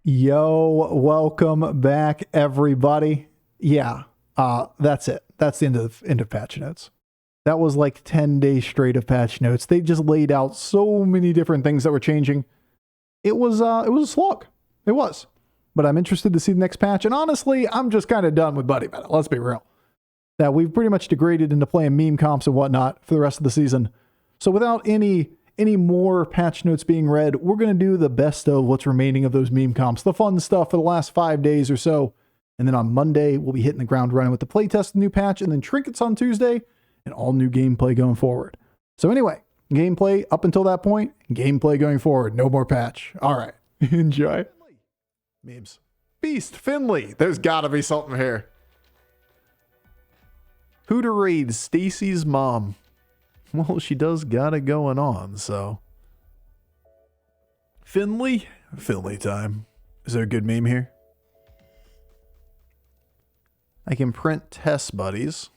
Yo, welcome back, everybody. Yeah, that's it. That's the end of patch notes. That was like 10 days straight of patch notes. They just laid out so many different things that were changing. It was a slog. It was. But I'm interested to see the next patch. And honestly, I'm just kind of done with Buddy Meta. Let's be real. That we've pretty much degraded into playing meme comps and whatnot for the rest of the season. So without any more patch notes being read, we're going to do the best of what's remaining of those meme comps, the fun stuff for the last 5 days or so. And then on Monday, we'll be hitting the ground running with the playtest, the new patch, and then trinkets on Tuesday, and all new gameplay going forward. So anyway, gameplay up until that point, gameplay going forward, no more patch. All right, enjoy. Memes. Beast Finley. There's got to be something here. Who to raid Stacy's mom? Well, she does got it going on, so. Finley time. Is there a good meme here? I can print test buddies.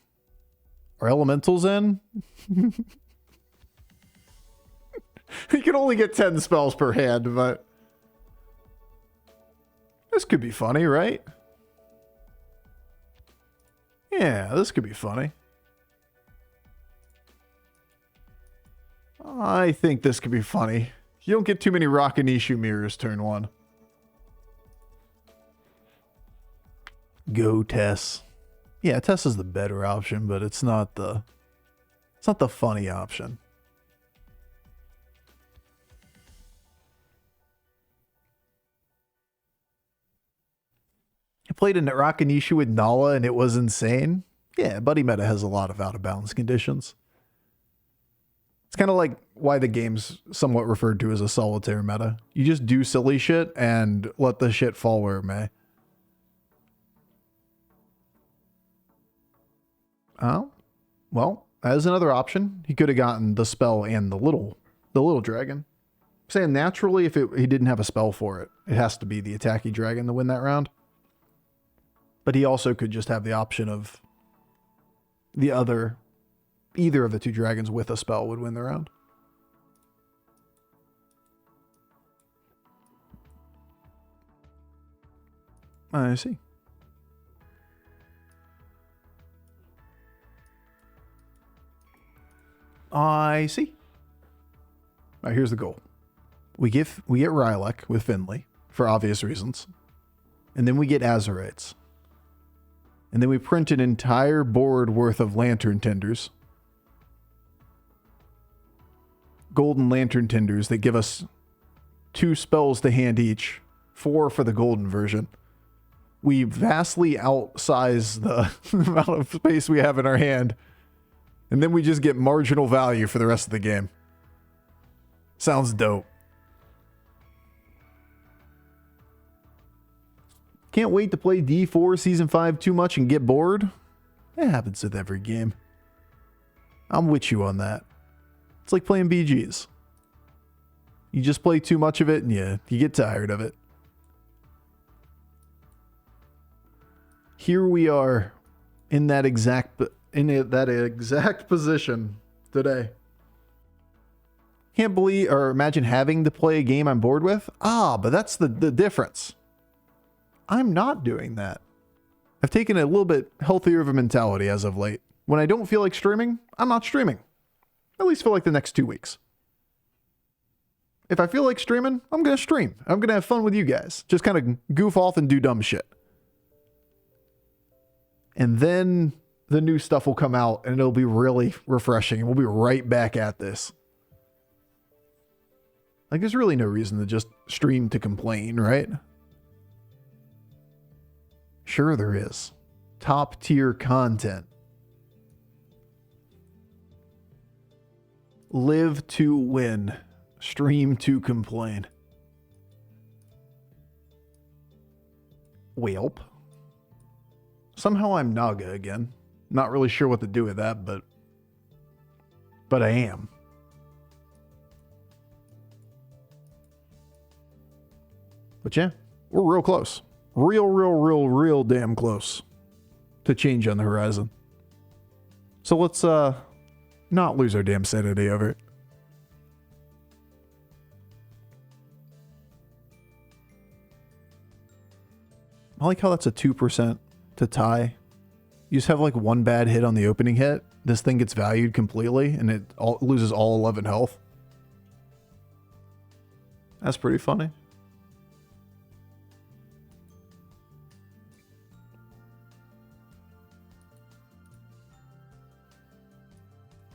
Are elementals in? You can only get 10 spells per hand, but this could be funny, right? Yeah, this could be funny. I think this could be funny. You don't get too many Rakanishu mirrors turn 1. Go Tess. Yeah, Tess is the better option, but it's not the funny option. I played a Rakanishu with Nala and it was insane. Yeah, Buddy Meta has a lot of out of balance conditions. It's kind of like why the game's somewhat referred to as a solitaire meta. You just do silly shit and let the shit fall where it may. Oh, well, as another option, he could have gotten the spell and the little dragon. I'm saying naturally, if he didn't have a spell for it, it has to be the attacky dragon to win that round. But he also could just have the option of either of the two dragons with a spell would win the round. I see. I see. All right, here's the goal. We get Rylak with Finley for obvious reasons. And then we get Azurites. And then we print an entire board worth of Lantern Tenders. Golden Lantern Tenders that give us 2 spells to hand each. 4 for the golden version. We vastly outsize the amount of space we have in our hand. And then we just get marginal value for the rest of the game. Sounds dope. Can't wait to play D4 Season 5 too much and get bored. It happens with every game. I'm with you on that. It's like playing BGs. You just play too much of it and you get tired of it. Here we are in that exact position today. Can't believe or imagine having to play a game I'm bored with. But that's the difference. I'm not doing that. I've taken a little bit healthier of a mentality as of late. When I don't feel like streaming, I'm not streaming. At least for like the next 2 weeks. If I feel like streaming, I'm going to stream. I'm going to have fun with you guys. Just kind of goof off and do dumb shit. And then the new stuff will come out and it'll be really refreshing. And we'll be right back at this. Like, there's really no reason to just stream to complain, right? Sure there is. Top tier content. Live to win. Stream to complain. Welp. Somehow I'm Naga again. Not really sure what to do with that, but I am. But yeah, we're real close. Real damn close to change on the horizon. So let's not lose our damn sanity over it. I like how that's a 2% to tie. You just have like one bad hit on the opening hit. This thing gets valued completely and it loses all 11 health. That's pretty funny.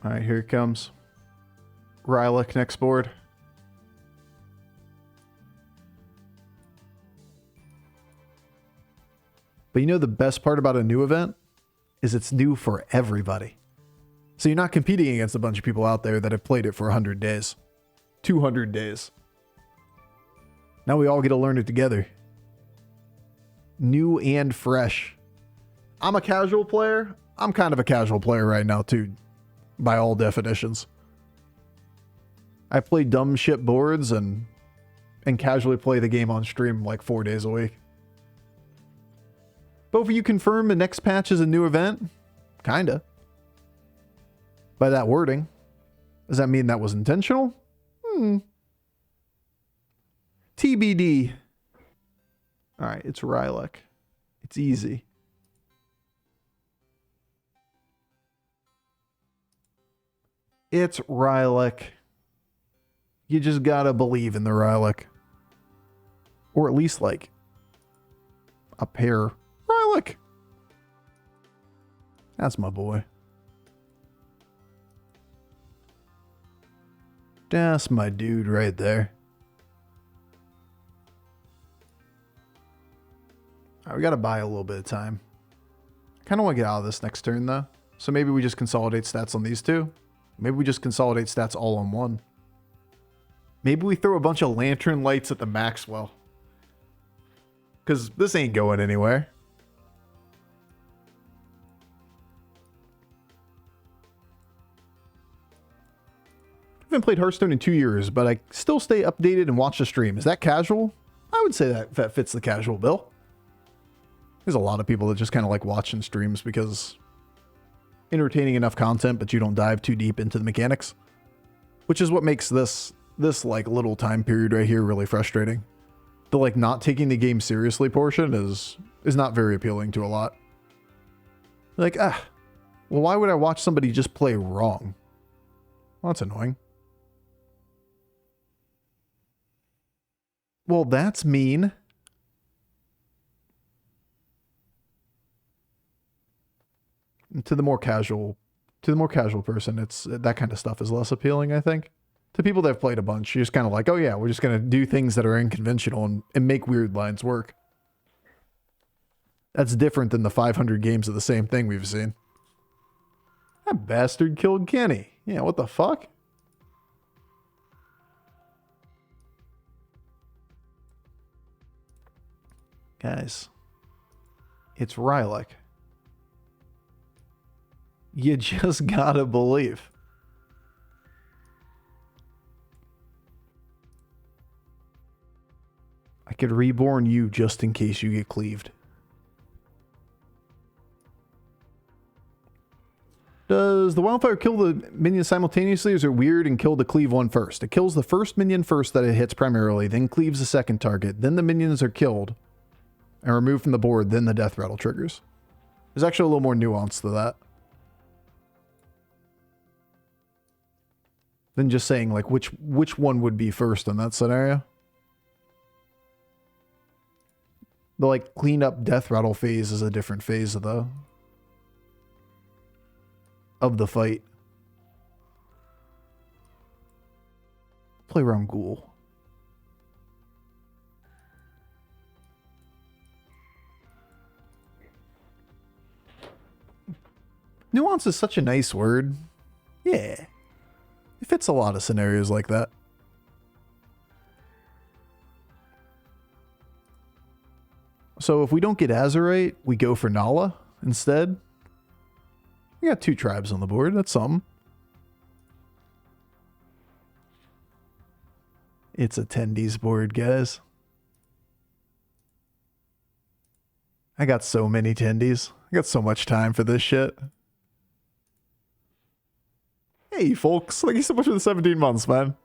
All right, here it comes. Rylak next board. But you know the best part about a new event is it's new for everybody. So you're not competing against a bunch of people out there that have played it for 100 days. 200 days. Now we all get to learn it together. New and fresh. I'm a casual player. I'm kind of a casual player right now too, by all definitions. I play dumb shit boards and casually play the game on stream like 4 days a week. Bofur, you confirm the next patch is a new event? Kinda. By that wording. Does that mean that was intentional? TBD. Alright, it's Rylak. It's easy. It's Rylak. You just gotta believe in the Rylak. Or at least like a pair. Rylak. That's my boy. That's my dude right there. Alright, we gotta buy a little bit of time. I kind of want to get out of this next turn though. So maybe we just consolidate stats on these two. Maybe we just consolidate stats all on one. Maybe we throw a bunch of lantern lights at the Maxwell. Because this ain't going anywhere. I haven't played Hearthstone in 2 years, but I still stay updated and watch the stream. Is that casual? I would say that fits the casual bill. There's a lot of people that just kind of like watching streams because entertaining enough content, but you don't dive too deep into the mechanics. Which is what makes this like little time period right here really frustrating. The like not taking the game seriously portion is not very appealing to a lot. Like, well, why would I watch somebody just play wrong? Well, that's annoying. Well, that's mean. To the more casual person, it's that kind of stuff is less appealing, I think. To people that have played a bunch, you're just kind of like, oh yeah, we're just going to do things that are unconventional and make weird lines work. That's different than the 500 games of the same thing we've seen. That bastard killed Kenny. Yeah, what the fuck? Guys, it's Rylak. You just gotta believe. I could reborn you just in case you get cleaved. Does the wildfire kill the minion simultaneously, or is it weird and kill the cleave one first? It kills the first minion first that it hits primarily, then cleaves the second target, then the minions are killed and removed from the board, then the death rattle triggers. There's actually a little more nuance to that than just saying like which one would be first in that scenario. The like clean up death rattle phase is a different phase of the fight. Play around Ghoul. Nuance is such a nice word. Yeah. It fits a lot of scenarios like that. So if we don't get Azurite, we go for Nala instead. We got 2 tribes on the board. That's something. It's a Tendies board, guys. I got so many Tendies. I got so much time for this shit. Hey, folks. Thank you so much for the 17 months, man.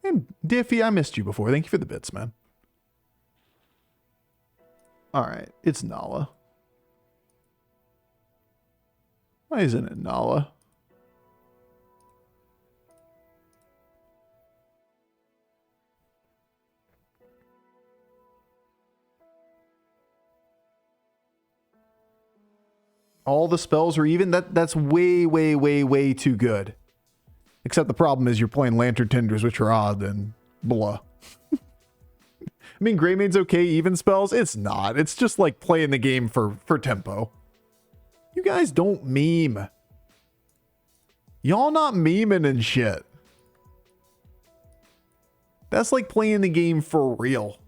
And Diffie, I missed you before. Thank you for the bits, man. Alright, it's Nala. Why isn't it Nala? All the spells are even? That's way, way, way, way too good. Except the problem is you're playing Lantern Tenders, which are odd, and blah. I mean, Greymade's okay, even spells? It's not. It's just like playing the game for tempo. You guys don't meme. Y'all not memeing and shit. That's like playing the game for real.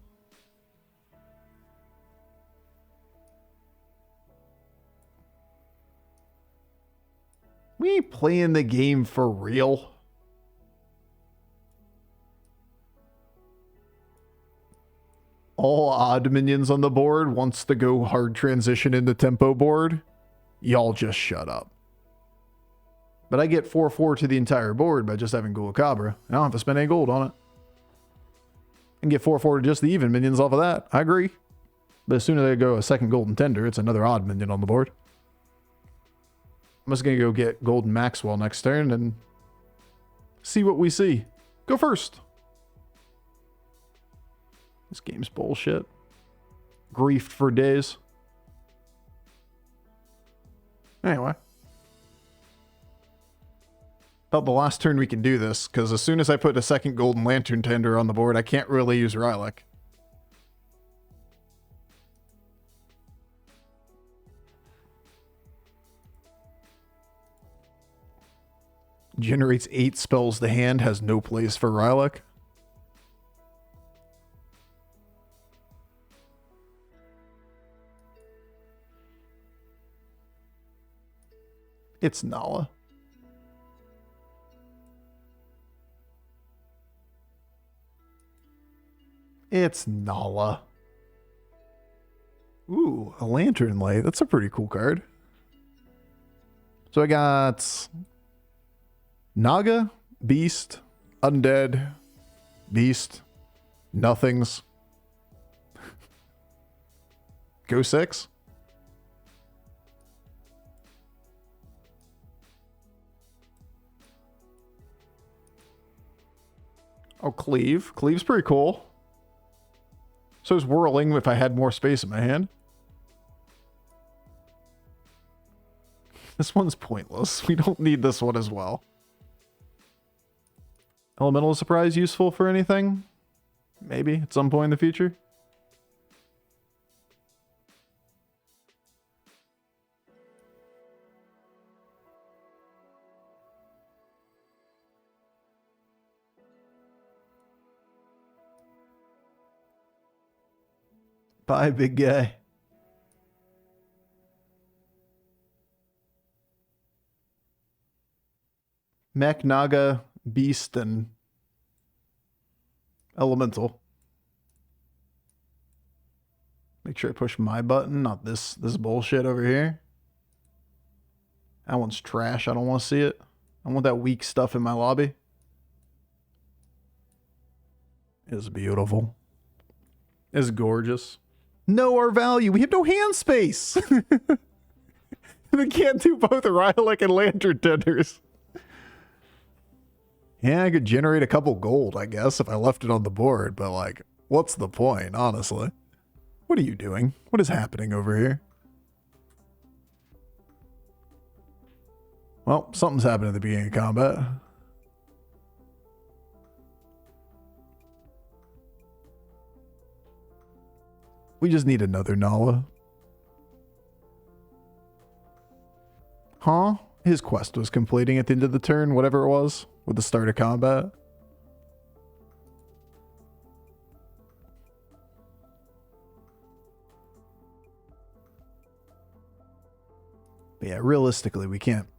We ain't playing the game for real. All odd minions on the board wants to go hard transition into tempo board. Y'all just shut up. But I get 4/4 to the entire board by just having Gulakabra. I don't have to spend any gold on it. And get 4/4 to just the even minions off of that. I agree. But as soon as I go a second Golden Tender, it's another odd minion on the board. I'm just going to go get Golden Maxwell next turn and see what we see. Go first. This game's bullshit. Griefed for days. Anyway. About the last turn we can do this, because as soon as I put a second Golden Lantern Tender on the board, I can't really use Rylak. Generates 8 spells to hand, has no place for Rylak. It's Nala. It's Nala. Ooh, a Lantern Light. That's a pretty cool card. So I got Naga, Beast, Undead, Beast, Nothings. Go 6. Oh, Cleave. Cleave's pretty cool. So is Whirling if I had more space in my hand. This one's pointless. We don't need this one as well. Elemental Surprise useful for anything? Maybe at some point in the future. Bye, big guy. Mech, Naga, Beast, and Elemental. Make sure I push my button, not this bullshit over here. That one's trash. I don't want to see it. I want that weak stuff in my lobby. It's beautiful. It's gorgeous. No, our value. We have no hand space. We can't do both Rylak and Lantern Tenders. Yeah, I could generate a couple gold, I guess, if I left it on the board, but like, what's the point, honestly? What are you doing? What is happening over here? Well, something's happened at the beginning of combat. We just need another Nala. Huh? His quest was completing at the end of the turn, whatever it was, with the start of combat. But yeah, realistically, we can't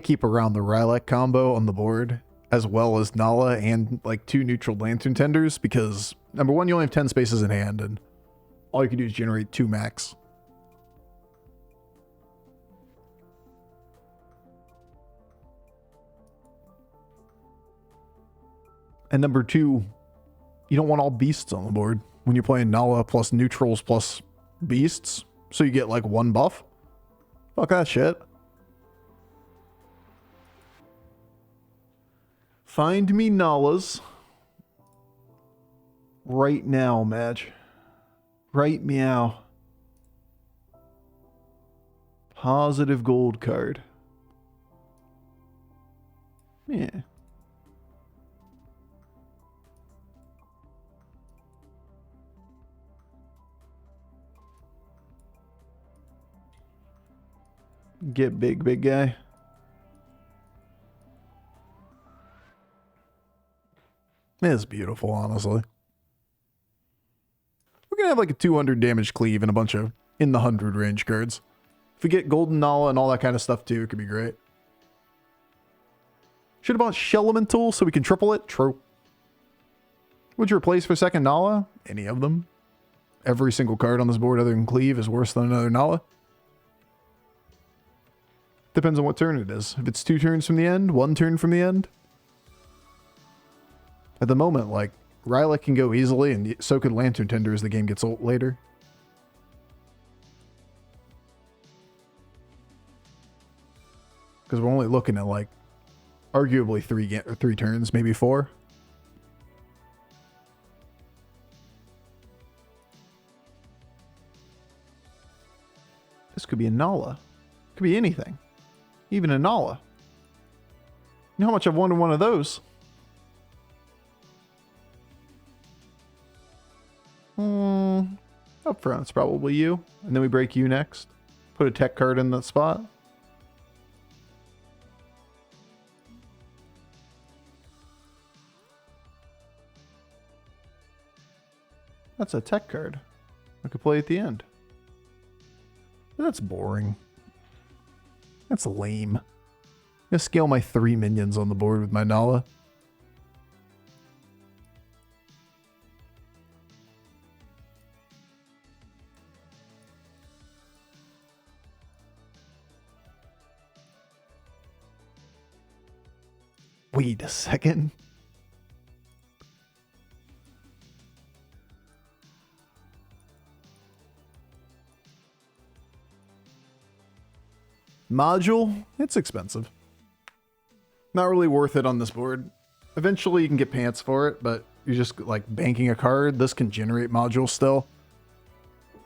keep around the Rylak combo on the board, as well as Nala and like 2 neutral Lantern Tenders, because number one, you only have 10 spaces in hand, and all you can do is generate 2 max. And number 2, you don't want all beasts on the board when you're playing Nala plus neutrals plus beasts, so you get like 1 buff. Fuck that shit. Find me Nalas. Right now, Madge. Right meow. Positive gold card. Yeah. Get big, big guy. It's beautiful, honestly. We're gonna have like a 200 damage cleave and a bunch of in the 100 range cards. If we get Golden Nala and all that kind of stuff too, it could be great. Should have bought Shell Elemental so we can triple it. True. Would you replace for second Nala? Any of them. Every single card on this board other than Cleave is worse than another Nala. Depends on what turn it is. If it's 2 turns from the end, 1 turn from the end. At the moment, like, Rylak can go easily, and so could Lantern Tender as the game gets old later. Because we're only looking at, like, arguably 3 turns, maybe 4. This could be a Nala. Could be anything. Even a Nala. You know how much I've wanted one of those? Up front, it's probably you. And then we break you next. Put a tech card in that spot. That's a tech card. I could play at the end. That's boring. That's lame. I'm gonna scale my 3 minions on the board with my Nala. Wait a second. Module? It's expensive. Not really worth it on this board. Eventually you can get pants for it, but you're just like banking a card. This can generate modules still. I'm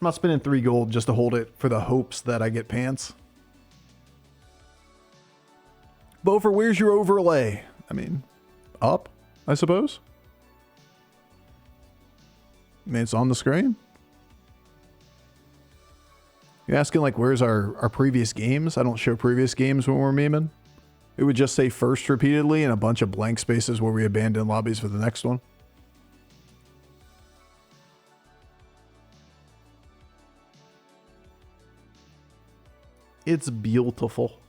not spending 3 gold just to hold it for the hopes that I get pants. Bofur, where's your overlay? I mean, up, I suppose. I mean, it's on the screen. You're asking, like, where's our previous games? I don't show previous games when we're memeing. It would just say first repeatedly and a bunch of blank spaces where we abandon lobbies for the next one. It's beautiful.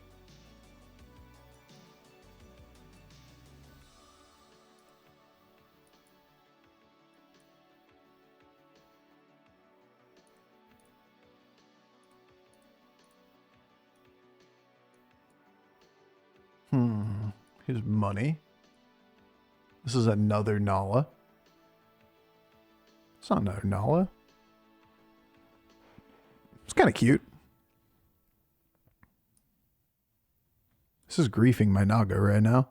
Here's money. This is another Nala. It's not another Nala. It's kind of cute. This is griefing my Naga right now.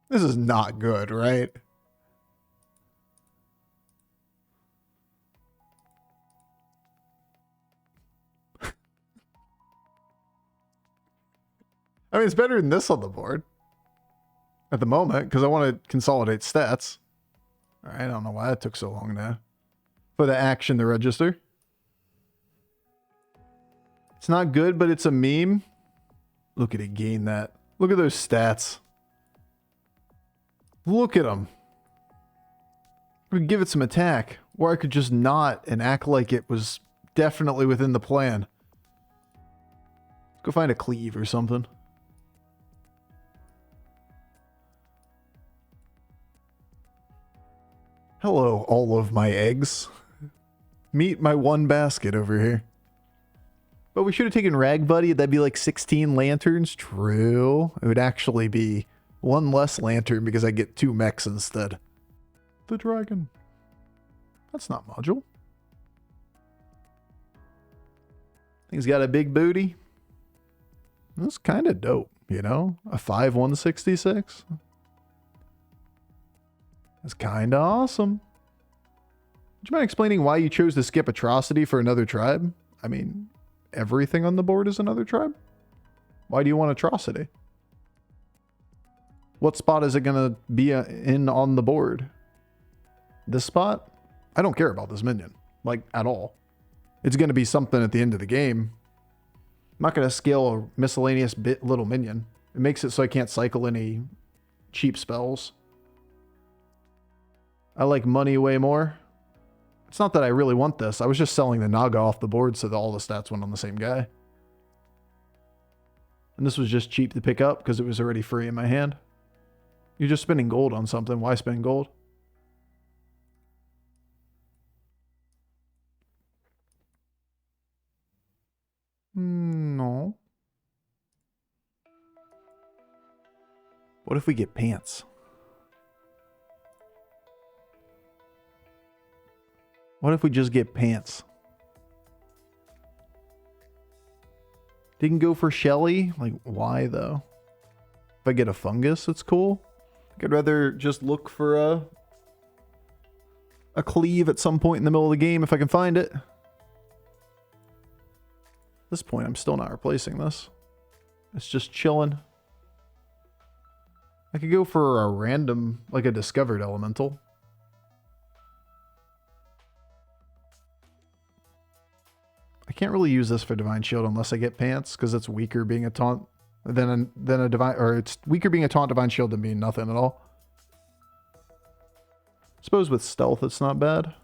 This is not good, right? I mean, it's better than this on the board at the moment because I want to consolidate stats. All right, I don't know why that took so long now for the action to register. It's not good, but it's a meme. Look at it gain that. Look at those stats. Look at them. I could give it some attack, or I could just not and act like it was definitely within the plan. Let's go find a cleave or something. Hello, all of my eggs. Meet my one basket over here. But we should have taken Rag Buddy. That'd be like 16 lanterns. True. It would actually be one less lantern because I get 2 mechs instead. The dragon. That's not module. Thing's got a big booty. That's kind of dope, you know? A 5/166. That's kind of awesome. Would you mind explaining why you chose to skip Atrocity for another tribe? I mean, everything on the board is another tribe? Why do you want Atrocity? What spot is it going to be in on the board? This spot? I don't care about this minion. Like, at all. It's going to be something at the end of the game. I'm not going to scale a miscellaneous little minion. It makes it so I can't cycle any cheap spells. I like money way more. It's not that I really want this. I was just selling the Naga off the board so that all the stats went on the same guy. And this was just cheap to pick up because it was already free in my hand. You're just spending gold on something. Why spend gold? No. What if we get pants? What if we just get pants? Didn't go for Shelly? Like, why though? If I get a fungus, it's cool. I'd rather just look for a cleave at some point in the middle of the game if I can find it. At this point, I'm still not replacing this. It's just chilling. I could go for a random, like a discovered elemental. I can't really use this for Divine Shield unless I get pants, because it's weaker being a taunt than a divine, or it's weaker being a taunt Divine Shield than being nothing at all. Suppose with stealth it's not bad.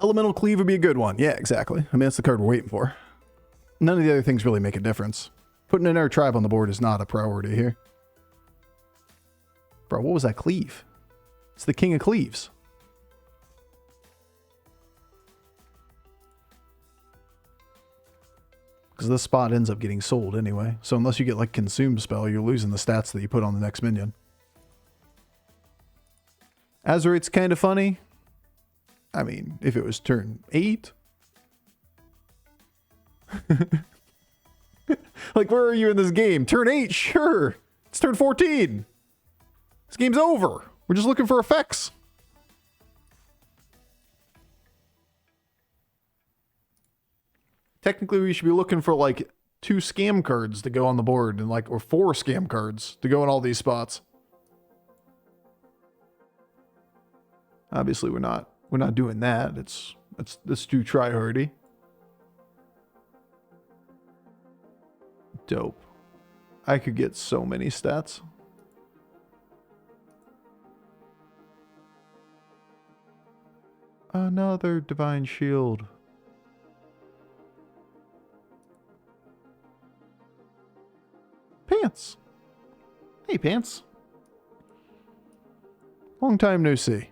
Elemental Cleave would be a good one. Yeah, exactly. I mean, that's the card we're waiting for. None of the other things really make a difference. Putting another tribe on the board is not a priority here. Bro, what was that cleave? It's the King of Cleaves. Because this spot ends up getting sold anyway. So unless you get like Consume Spell, you're losing the stats that you put on the next minion. Azurite's kind of funny. I mean, if it was turn 8. Like, where are you in this game? Turn 8, sure. It's turn 14. This game's over. We're just looking for effects. Technically, we should be looking for like 2 scam cards to go on the board, and like, or 4 scam cards to go in all these spots. Obviously, we're not doing that. It's too try-hardy. Dope. I could get so many stats. Another Divine Shield. Pants. Hey, Pants. Long time no see.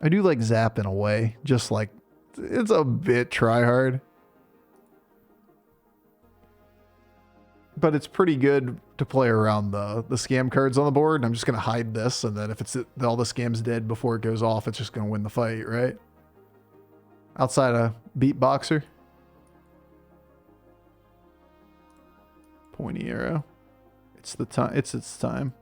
I do like Zap in a way, just like, it's a bit try-hard. But it's pretty good to play around the scam cards on the board. I'm just going to hide this, and then if it's all the scam's dead before it goes off, it's just going to win the fight, right? Outside of Beatboxer. Pointy arrow. It's the time. It's its time.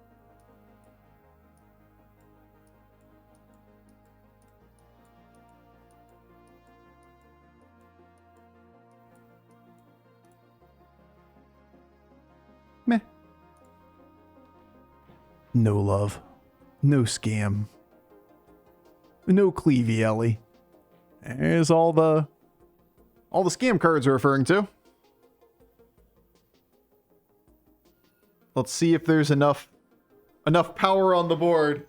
Meh. No love. No scam. No Cleavy Ellie. There's all the scam cards we're referring to. Let's see if there's enough power on the board.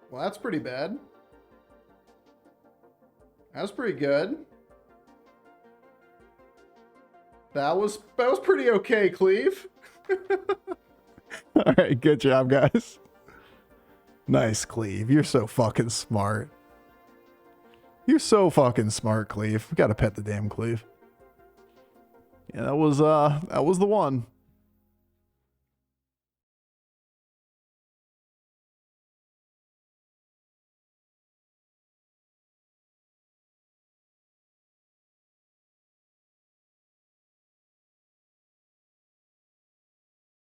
Well, that's pretty bad. That's pretty good. That was pretty okay, Cleve. All right, good job, guys. Nice, Cleve. You're so fucking smart. You're so fucking smart, Cleve. We gotta pet the damn Cleve. Yeah, that was the one.